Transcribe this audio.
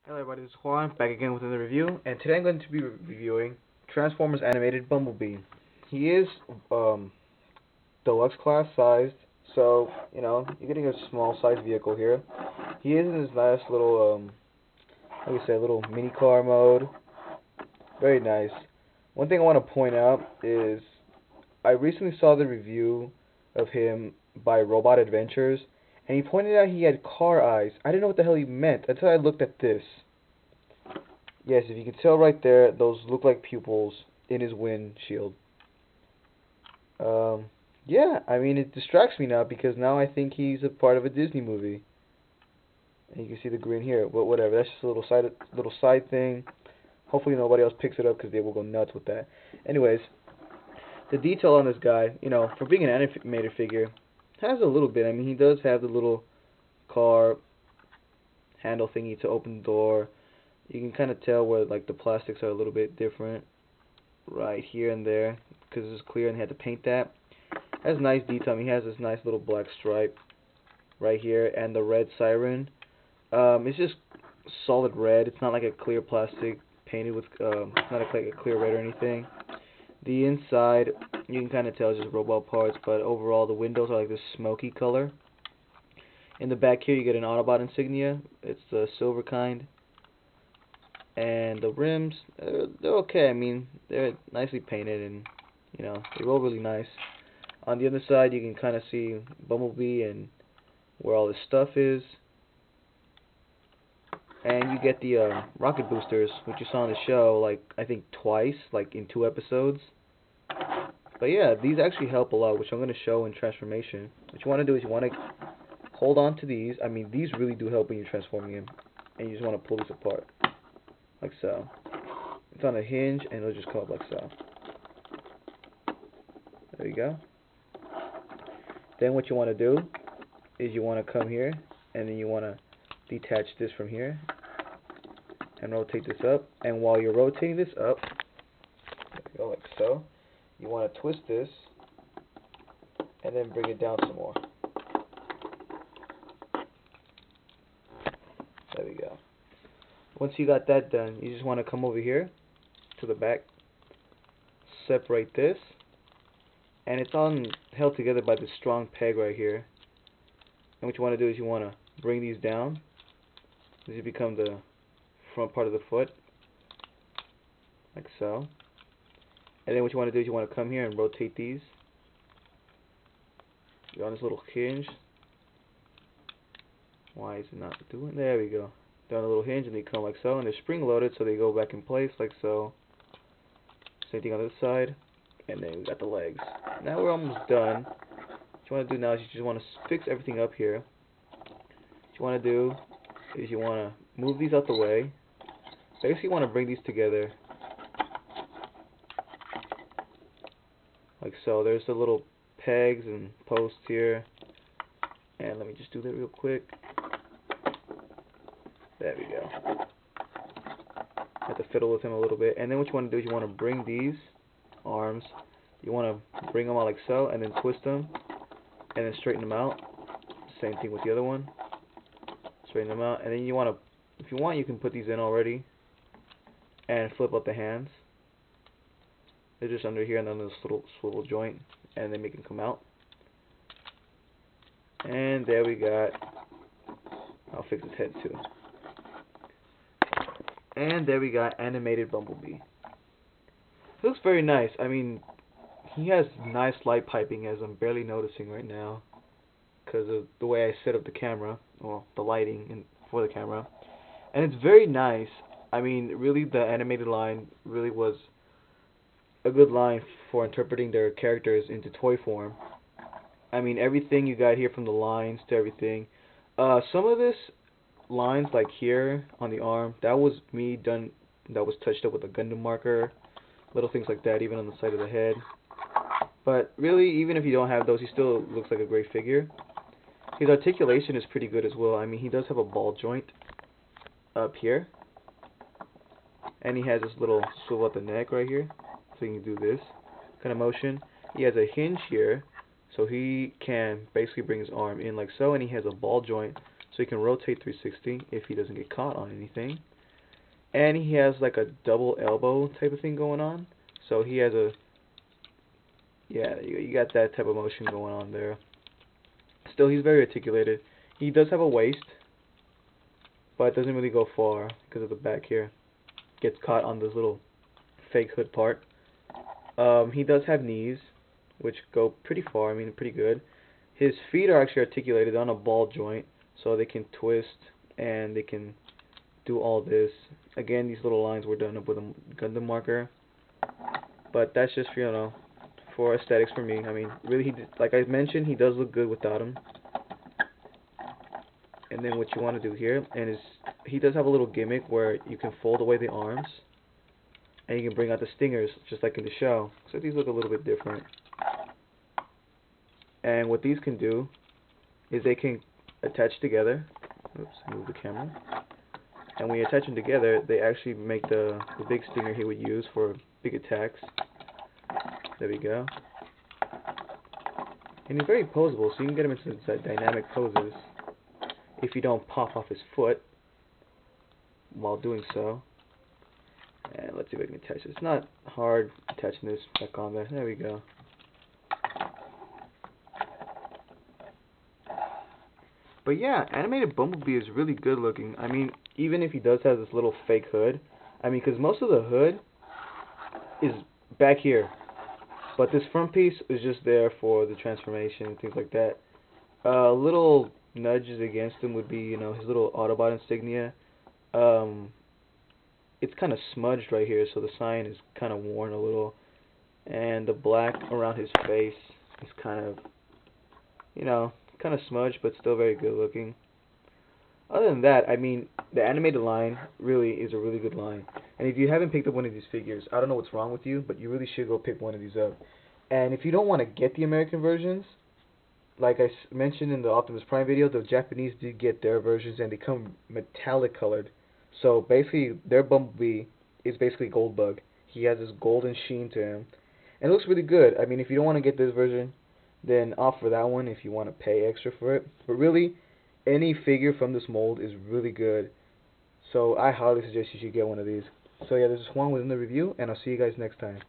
Hello everybody, this is Juan, back again with another review, and today I'm going to be reviewing Transformers Animated Bumblebee. He is deluxe class sized, so, you're getting a small sized vehicle here. He is in his nice little, how do you say, little mini car mode. Very nice. One thing I want to point out is, I recently saw the review of him by Robot Adventures, and he pointed out he had car eyes. I didn't know what the hell he meant until I looked at this. Yes, if you can tell right there, those look like pupils in his windshield. Um, yeah, I mean, it distracts me now because now I think he's a part of a Disney movie. And you can see the green here, but whatever. That's just a little side thing. Hopefully nobody else picks it up because they will go nuts with that. Anyways, the detail on this guy, for being an animated figure, has a little bit. I mean, he does have the little car handle thingy to open the door. You can kind of tell where like the plastics are a little bit different right here and there because it's clear and he had to paint that. Has nice detail. I mean, he has this nice little black stripe right here and the red siren. It's just solid red. It's not like a clear plastic painted with it's not like a clear red or anything. The inside you can kind of tell it's just robot parts, but overall the windows are like this smoky color. In the back here you get an Autobot insignia. It's the silver kind. And the rims, they're okay. I mean, they're nicely painted and, they roll really nice. On the other side, you can kind of see Bumblebee and where all this stuff is. And you get the rocket boosters, which you saw on the show, like, I think twice, like in 2 episodes. But yeah, these actually help a lot, which I'm going to show in transformation. What you want to do is you want to hold on to these. I mean, these really do help when you're transforming him. And you just want to pull these apart. Like so. It's on a hinge and it'll just come up like so. There you go. Then what you want to do is you want to come here and then you want to detach this from here and rotate this up. And while you're rotating this up, there you go, like so, you want to twist this and then bring it down some more. There we go. Once you got that done, you just want to come over here to the back, separate this, and it's all held together by this strong peg right here. And what you want to do is you want to bring these down. These become the front part of the foot, like so. And then what you want to do is you want to come here and rotate these. You're on this little hinge. Why is it not doing? There we go. They're on a little hinge and they come like so, and they're spring loaded so they go back in place like so. Same thing on this side, and then we got the legs. Now we're almost done. What you want to do now is you just want to fix everything up here. What you want to do is you want to move these out the way. Basically you want to bring these together like so. There's the little pegs and posts here, and let me just do that real quick. There we go. Have to fiddle with him a little bit. And then what you want to do is you want to bring these arms, you want to bring them out like so, and then twist them, and then straighten them out. Same thing with the other one. Straighten them out, and then you want to, if you want, you can put these in already, and flip up the hands. They're just under here and under this little swivel joint, and they make them come out. And there we got, I'll fix his head too. And there we got animated Bumblebee. It looks very nice. I mean, he has nice light piping, as I'm barely noticing right now because of the way I set up the camera, well, the lighting for the camera. And it's very nice. I mean, really, the animated line really was a good line for interpreting their characters into toy form. I mean, everything you got here, from the lines to everything. Some of this lines, like here on the arm, that was me done, that was touched up with a Gundam marker, little things like that, even on the side of the head. But really, even if you don't have those, he still looks like a great figure. His articulation is pretty good as well. I mean, he does have a ball joint up here, and he has this little swivel at the neck right here, so you can do this kind of motion. He has a hinge here, so he can basically bring his arm in like so, and he has a ball joint, so he can rotate 360 if he doesn't get caught on anything. And he has like a double elbow type of thing going on. So he has a, yeah, you got that type of motion going on there. Still, he's very articulated. He does have a waist, but it doesn't really go far because of the back here. Gets caught on this little fake hood part. He does have knees, which go pretty far, I mean, pretty good. His feet are actually articulated on a ball joint, so they can twist and they can do all this. Again, these little lines were done up with a Gundam marker, but that's just for, for aesthetics for me. I mean, really, like I mentioned, he does look good without him. And then what you want to do here, and is he does have a little gimmick where you can fold away the arms, and you can bring out the stingers, just like in the show. So these look a little bit different. And what these can do is they can attach together. Oops, move the camera. And when you attach them together, they actually make the big stinger he would use for big attacks. There we go. And he's very posable, so you can get him into dynamic poses if you don't pop off his foot while doing so. And let's see if I can attach this. It's not hard attaching this back on there. There we go. But yeah, animated Bumblebee is really good looking. I mean, even if he does have this little fake hood, I mean, because most of the hood is back here, but this front piece is just there for the transformation and things like that. Little nudges against him would be, his little Autobot insignia. It's kind of smudged right here, so the sign is kind of worn a little, and the black around his face is kind of, kind of smudged, but still very good looking. Other than that, I mean, the animated line really is a really good line. And if you haven't picked up one of these figures, I don't know what's wrong with you, but you really should go pick one of these up. And if you don't want to get the American versions, like I mentioned in the Optimus Prime video, the Japanese did get their versions, and they come metallic colored. So basically, their Bumblebee is basically Goldbug. He has this golden sheen to him, and it looks really good. I mean, if you don't want to get this version, then opt for that one if you want to pay extra for it. But really, any figure from this mold is really good. So I highly suggest you should get one of these. So yeah, this is Juan within the review, and I'll see you guys next time.